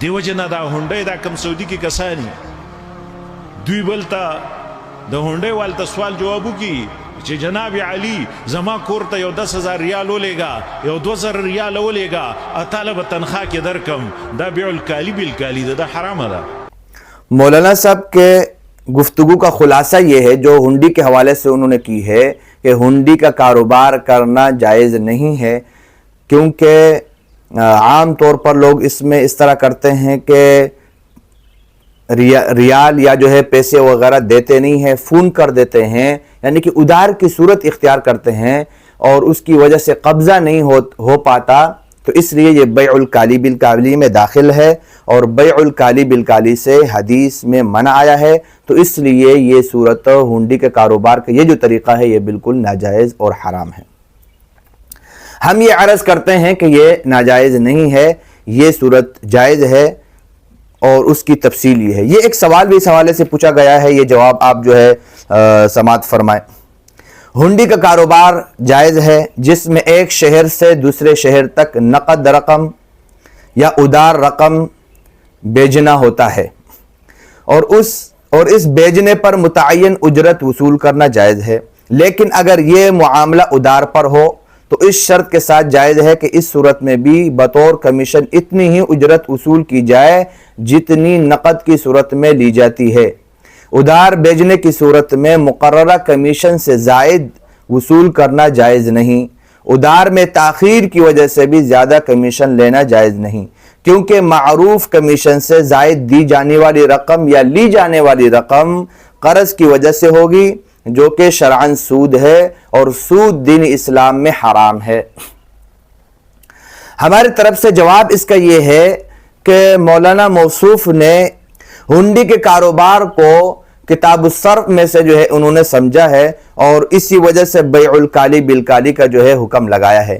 دیوجنا دا هونډه دا کم سعودي کې کسانی دوی بلتا د هونډه والته سوال جوابو کی چې جناب علی زما کور ته یو 10,000 ریال ولېګا یو 2,000 ریال ولېګا طالب تنخواه کې درکم دا بیع الکالی بالکالی دا حرام ده۔ مولانا صاحب کے گفتگو کا خلاصہ یہ ہے جو ہنڈی کے حوالے سے انہوں نے کی ہے کہ ہنڈی کا کاروبار کرنا جائز نہیں ہے، کیونکہ عام طور پر لوگ اس میں اس طرح کرتے ہیں کہ ریال یا جو ہے پیسے وغیرہ دیتے نہیں ہیں، فون کر دیتے ہیں، یعنی کہ ادھار کی صورت اختیار کرتے ہیں اور اس کی وجہ سے قبضہ نہیں ہو پاتا، تو اس لیے یہ بیع الکالی بالکالی میں داخل ہے اور بیع الکالی بالکالی سے حدیث میں منع آیا ہے، تو اس لیے یہ صورت ہنڈی کے کاروبار کا یہ جو طریقہ ہے یہ بالکل ناجائز اور حرام ہے۔ ہم یہ عرض کرتے ہیں کہ یہ ناجائز نہیں ہے، یہ صورت جائز ہے اور اس کی تفصیل یہ ہے۔ یہ ایک سوال بھی اس حوالے سے پوچھا گیا ہے، یہ جواب آپ جو ہے سماعت فرمائیں۔ ہنڈی کا کاروبار جائز ہے جس میں ایک شہر سے دوسرے شہر تک نقد رقم یا ادار رقم بھیجنا ہوتا ہے اور اس بھیجنے پر متعین اجرت وصول کرنا جائز ہے، لیکن اگر یہ معاملہ ادار پر ہو تو اس شرط کے ساتھ جائز ہے کہ اس صورت میں بھی بطور کمیشن اتنی ہی اجرت وصول کی جائے جتنی نقد کی صورت میں لی جاتی ہے۔ ادھار بھیجنے کی صورت میں مقررہ کمیشن سے زائد وصول کرنا جائز نہیں۔ ادھار میں تاخیر کی وجہ سے بھی زیادہ کمیشن لینا جائز نہیں، کیونکہ معروف کمیشن سے زائد دی جانے والی رقم یا لی جانے والی رقم قرض کی وجہ سے ہوگی، جو کہ شرعاً سود ہے اور سود دین اسلام میں حرام ہے۔ ہماری طرف سے جواب اس کا یہ ہے کہ مولانا موصوف نے ہنڈی کے کاروبار کو کتاب الصرف میں سے جو ہے انہوں نے سمجھا ہے اور اسی وجہ سے بیع الکالی بالکالی کا جو ہے حکم لگایا ہے۔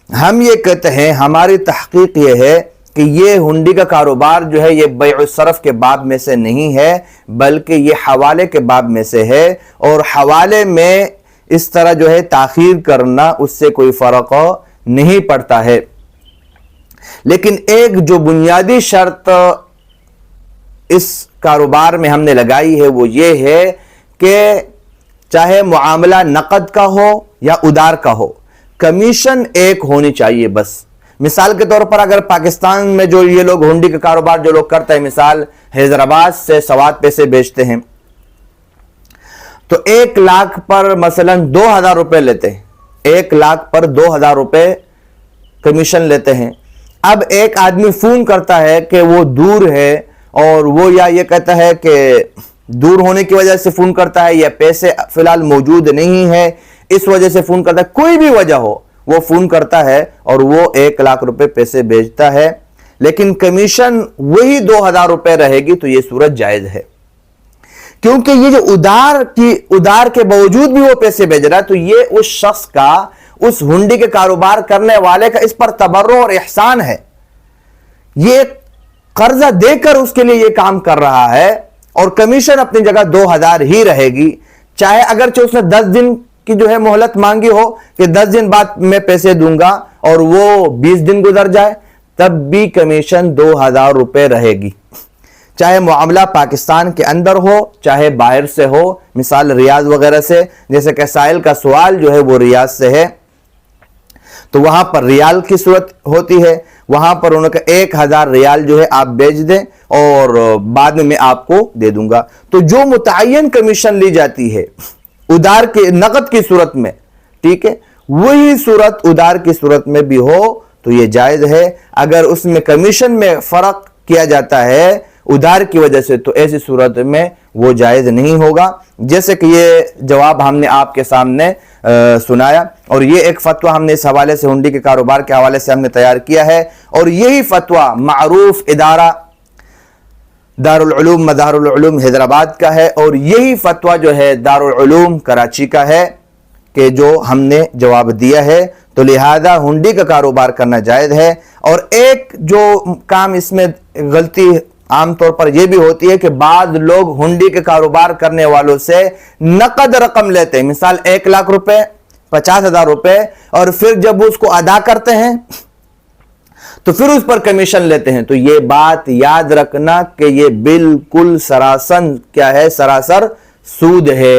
ہم یہ کہتے ہیں، ہماری تحقیق یہ ہے کہ یہ ہنڈی کا کاروبار جو ہے یہ بیع الصرف کے باب میں سے نہیں ہے، بلکہ یہ حوالے کے باب میں سے ہے، اور حوالے میں اس طرح جو ہے تاخیر کرنا اس سے کوئی فرق نہیں پڑتا ہے۔ لیکن ایک جو بنیادی شرط اس کاروبار میں ہم نے لگائی ہے وہ یہ ہے کہ چاہے معاملہ نقد کا ہو یا ادار کا ہو، کمیشن ایک ہونی چاہیے بس۔ مثال کے طور پر اگر پاکستان میں جو یہ لوگ ہنڈی کا کاروبار جو لوگ کرتے ہیں، مثال حیدرآباد سے سوات پیسے بیچتے ہیں، تو 1 لاکھ پر مثلا 2,000 روپے لیتے ہیں، 1 لاکھ پر 2,000 روپے کمیشن لیتے ہیں۔ اب ایک آدمی فون کرتا ہے کہ وہ دور ہے، اور وہ یا یہ کہتا ہے کہ دور ہونے کی وجہ سے فون کرتا ہے یا پیسے فی الحال موجود نہیں ہے اس وجہ سے فون کرتا ہے، کوئی بھی وجہ ہو وہ فون کرتا ہے اور وہ 1 لاکھ روپے پیسے بھیجتا ہے، لیکن کمیشن وہی 2,000 روپے رہے گی، تو یہ صورت جائز ہے، کیونکہ یہ جو ادار کے باوجود بھی وہ پیسے بھیج رہا ہے، تو یہ اس شخص کا، اس ہنڈی کے کاروبار کرنے والے کا اس پر تبرع اور احسان ہے۔ یہ قرضہ دے کر اس کے لیے یہ کام کر رہا ہے اور کمیشن اپنی جگہ 2,000 ہی رہے گی، چاہے اگرچہ اس نے 10 دن کی جو ہے مہلت مانگی ہو کہ 10 دن بعد میں پیسے دوں گا اور وہ 20 دن گزر جائے، تب بھی کمیشن 2,000 روپے رہے گی، چاہے معاملہ پاکستان کے اندر ہو چاہے باہر سے ہو۔ مثال ریاض وغیرہ سے، جیسے کہ سائل کا سوال جو ہے وہ ریاض سے ہے، تو وہاں پر ریال کی صورت ہوتی ہے، وہاں پر انہوں نے 1,000 ریال جو ہے آپ بیچ دیں اور بعد میں آپ کو دے دوں گا، تو جو متعین کمیشن لی جاتی ہے ادار کے نقد کی صورت میں، ٹھیک ہے، وہی صورت ادار کی صورت میں بھی ہو تو یہ جائز ہے۔ اگر اس میں کمیشن میں فرق کیا جاتا ہے ادار کی وجہ سے تو ایسی صورت میں وہ جائز نہیں ہوگا، جیسے کہ یہ جواب ہم نے آپ کے سامنے سنایا، اور یہ ایک فتویٰ ہم نے اس حوالے سے ہنڈی کے کاروبار کے حوالے سے ہم نے تیار کیا ہے، اور یہی فتویٰ معروف ادارہ دارالعلوم مظہر العلوم حیدرآباد کا ہے، اور یہی فتویٰ جو ہے دارالعلوم کراچی کا ہے کہ جو ہم نے جواب دیا ہے، تو لہذا ہنڈی کا کاروبار کرنا جائز ہے۔ اور ایک جو کام اس میں غلطی عام طور پر یہ بھی ہوتی ہے کہ بعض لوگ ہنڈی کے کاروبار کرنے والوں سے نقد رقم لیتے ہیں، مثال 1 لاکھ روپے، 50,000 روپے، اور پھر جب اس کو ادا کرتے ہیں تو پھر اس پر کمیشن لیتے ہیں. تو یہ بات یاد رکھنا کہ یہ بالکل سراسر کیا ہے، سراسر سود ہے.